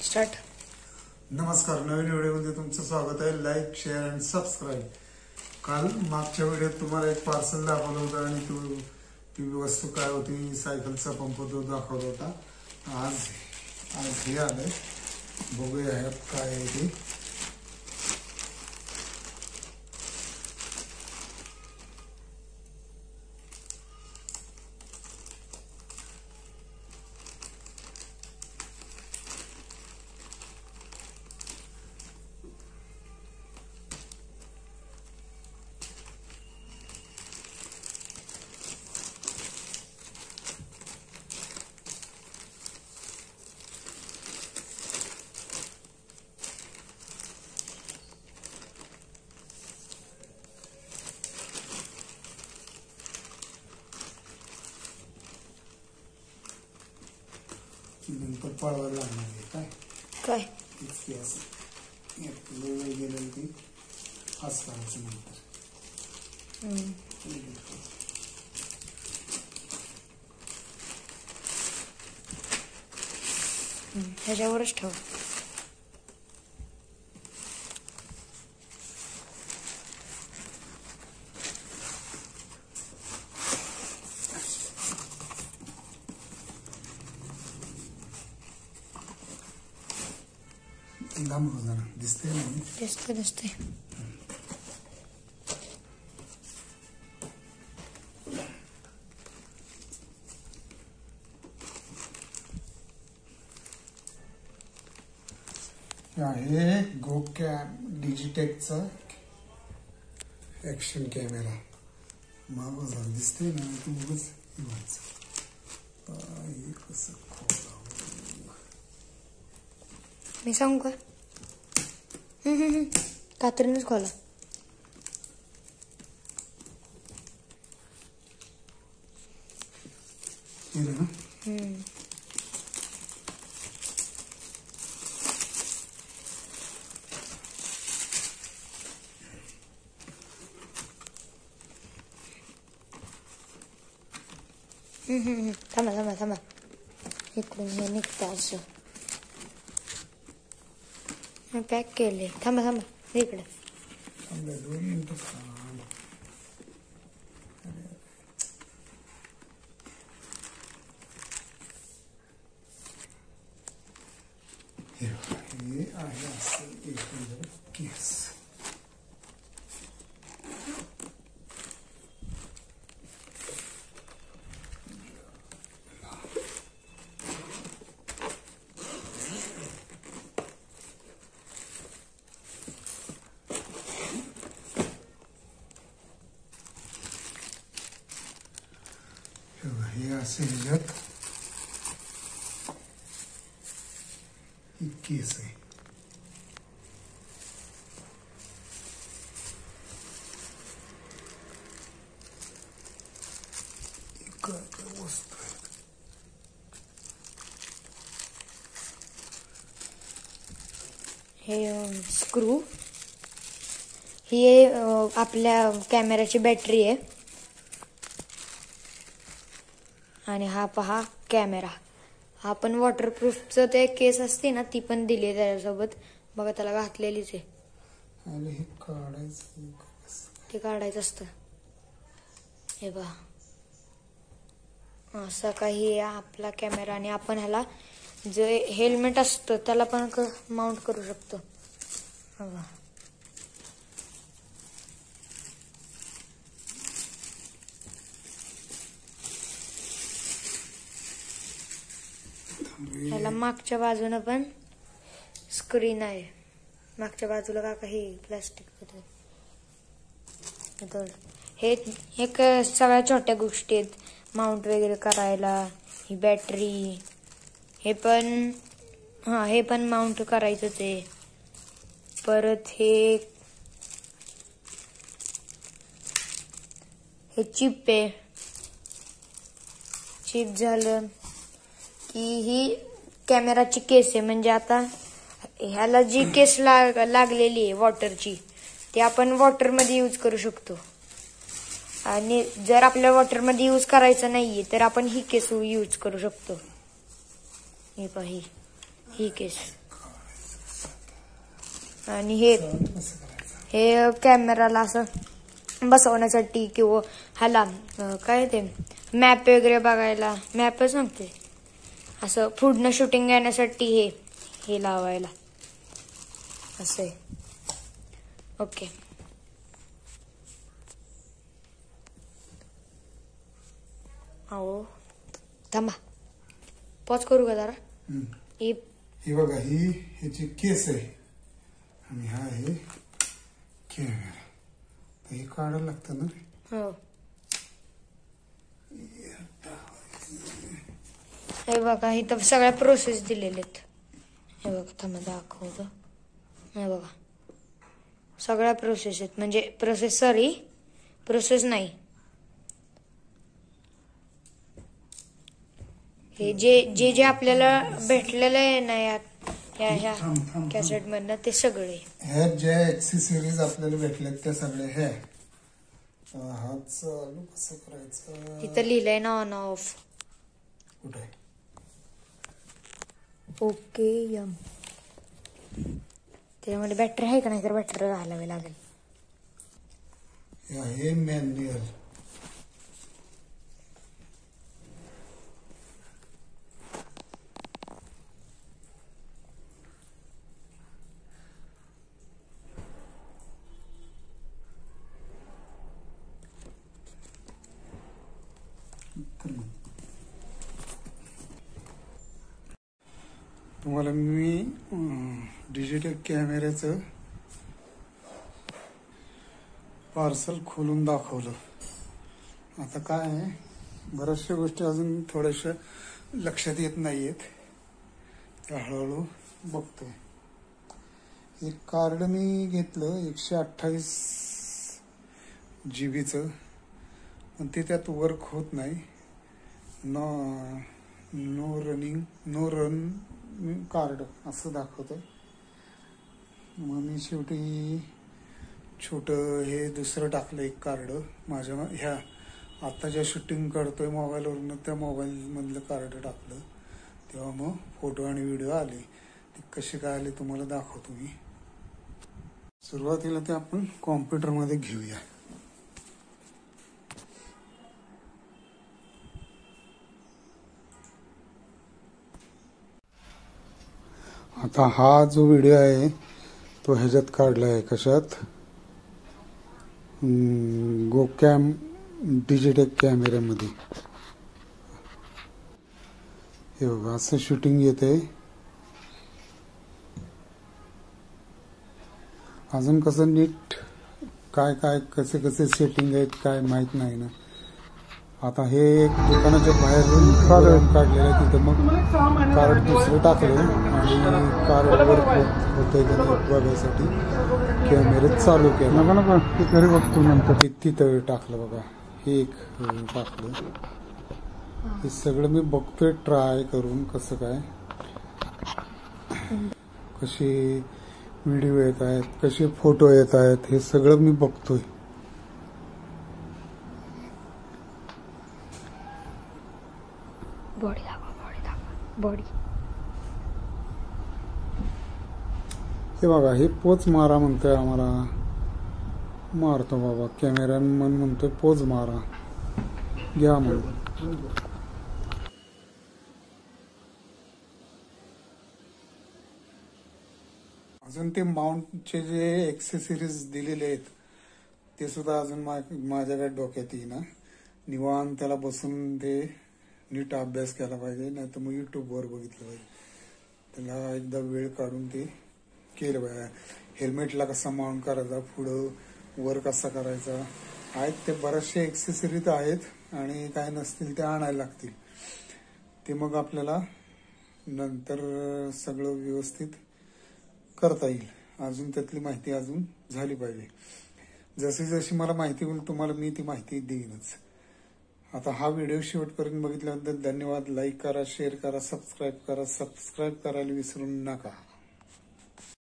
Start. नमस्कार, नवीन व्हिडिओमध्ये तुमचं स्वागत आहे. Like, share and subscribe. काल मागच्या व्हिडिओत तुम्हाला एक पार्सल दाखवलं होतं आणि ती वस्तू काय होती, सायकलचा पंप तो दाखवला होता. आज हे आलंय, बघूया ह्यात काय आहे ते. नंतर पळवायला लागणार आहे काय इतकी असं वेळ गेलेली ती असं करायचं नंतर. ह्याच्यावरच ठेव. लांब हो जरा, दिसते ना. दिसते. हे डिजिटेकचा ऍक्शन कॅमेरा. मागं जरा दिसते ना, तू उगाच हे कसं खोलावं. मी सांगू का? कात्रीनच खोला. थांबा. इकडून हे निघतं असं. पॅक केले. थांबा इकडे. 2 मिनिटं. हे आहे असं एकंदर केस. हे असे ह्याच्यात केस आहे. काय वस्तू आहे. हे स्क्रू. ही आपल्या कॅमेराची बॅटरी आहे. आणि हा पहा कॅमेरा. हा पण वॉटरप्रूफचं ते केस असते ना, ती पण दिली आहे त्याच्यासोबत. बघा, त्याला घातलेलीच आहे. आणि हे काढायचं, ते काढायचं असतं. हे पहा, असं काही आपला कॅमेरा. आणि आपण ह्याला जे हेल्मेट असतं त्याला पण माउंट करू शकतो. बघा, ह्याला मागच्या बाजूनं पण स्क्रीन आहे. मागच्या बाजूला का काही प्लास्टिक होतं. हे सगळ्या छोट्या गोष्टी आहेत माउंट वगैरे करायला. ही बॅटरी. हे पण माउंट करायचंच आहे. परत हे चिप आहे. चिप झालं की ही कॅमेराची केस आहे. म्हणजे आता ह्याला जी केस लागलेली आहे वॉटरची, ती आपण वॉटरमध्ये यूज करू शकतो. आणि जर आपल्या वॉटरमध्ये यूज करायचं नाहीये तर आपण ही केस यूज करू शकतो. हे पहा, ही केस. आणि हे कसं करायचं? हे कॅमेराला असं बसवण्यासाठी किंवा ह्याला काय ते मॅप वगैरे बघायला, मॅपच नव्हते, असं पुढनं शूटिंग घेण्यासाठी हे लावायला असं आहे. ओके. अहो थांबा, पॉज करू का जरा? ही बघा, ही ह्याची केस आहे आणि हा आहे कॅमेरा. हे काढायला लागतं ना. हो. हे बघा, इथं सगळ्या प्रोसेस दिलेले आहेत. हे बघा, थांबा दाखवतो. हे बघा, सगळ्या प्रोसेस आहेत, म्हणजे प्रोसेस नाही, हे जे आपल्याला भेटलेलं आहे ना ह्या कॅसेट मधनं, ते सगळे ह्या ज्या ऍक्सेसरीज आपल्याला भेटल्यात त्या सगळ्या ह्या. हात चालू कसं करायचं? इथं लिहिलंय ना ऑन ऑफ. कुठे? ओके यम. त्याच्यामध्ये बॅटरी आहे का नाही, तर बॅटरी घालावी लागेल. हे आहे मॅन्युअल. तुम्हाला मी डिजिटल कॅमेऱ्याचं पार्सल खोलून दाखवलं. आता काय आहे, बऱ्याचशा गोष्टी अजून थोड्याशा लक्षात येत नाहीयेत, त्या हळूहळू बघतोय. एक कार्ड मी घेतलं 128 GB, पण ते त्यात वर्क होत नाही. नो रन कार्ड असं दाखवतंय. मग मी शेवटी छोटं हे दुसरं टाकलं एक कार्ड माझ्या ह्या आता ज्या शूटिंग करतोय मोबाईलवरून, त्या मोबाईलमधलं कार्ड टाकलं. तेव्हा मग फोटो आणि व्हिडिओ आले. ते कसे काय आले तुम्हाला दाखवतो मी. सुरुवातीला ते आपण कॉम्प्युटरमध्ये घेऊया. आता हा जो व्हिडिओ आहे तो ह्याच्यात काढला आहे. कशात? गोकॅम डिजिटल कॅमेऱ्यामध्ये. हे बघा, असं शूटिंग येते. अजून कसं नीट काय कसे सेटिंग आहेत काय माहित नाही ना. आता हे एक दुकानाच्या बाहेरून कार्ड काढलेलं आहे. तिथं मग कार्ड दुसरं टाकलं आणि कार्ड वर होतंय का नाही बघायसाठी कॅमेरे चालू केलं. नका ते घरी बघतो नंतर. तिथं टाकलं बघा, हे एक टाकलं. हे सगळं मी बघतोय ट्राय करून, कसं काय कसे व्हिडिओ येत आहेत, कसे फोटो येत आहेत, हे सगळं मी बघतोय. बॉडी हे बघा, हे पोच मारा म्हणतोय आम्हाला. मारतो बाबा. कॅमेरामन म्हणतोय पोज मारा, घ्या म्हणून. अजून ते माउंटचे जे एक्सेसरीज दिलेले आहेत ते सुद्धा अजून माझ्याकडे डोक्यात येईना. निवांत त्याला बसून ते नीट अभ्यास केला पाहिजे, नाही तर मग युट्यूबवर बघितलं पाहिजे. त्याला एकदा वेळ काढून ते केलं पाहिजे. हेल्मेटला कसा माउंट करायचा, पुढं वर कसा करायचा, आहेत ते बरेचसे एक्सेसरीज आहेत आणि काय नसतील ते आणायला लागतील. ते मग आपल्याला नंतर सगळं व्यवस्थित करता येईल. अजून त्यातली माहिती अजून झाली पाहिजे. जशी जशी मला माहिती होईल तुम्हाला मी ती माहिती देईनच. आता हा व्हिडिओ शेवटपर्यंत बघितल्याबद्दल धन्यवाद. लाईक करा, शेअर करा, सबस्क्राईब करा. सबस्क्राईब करायला विसरू नका.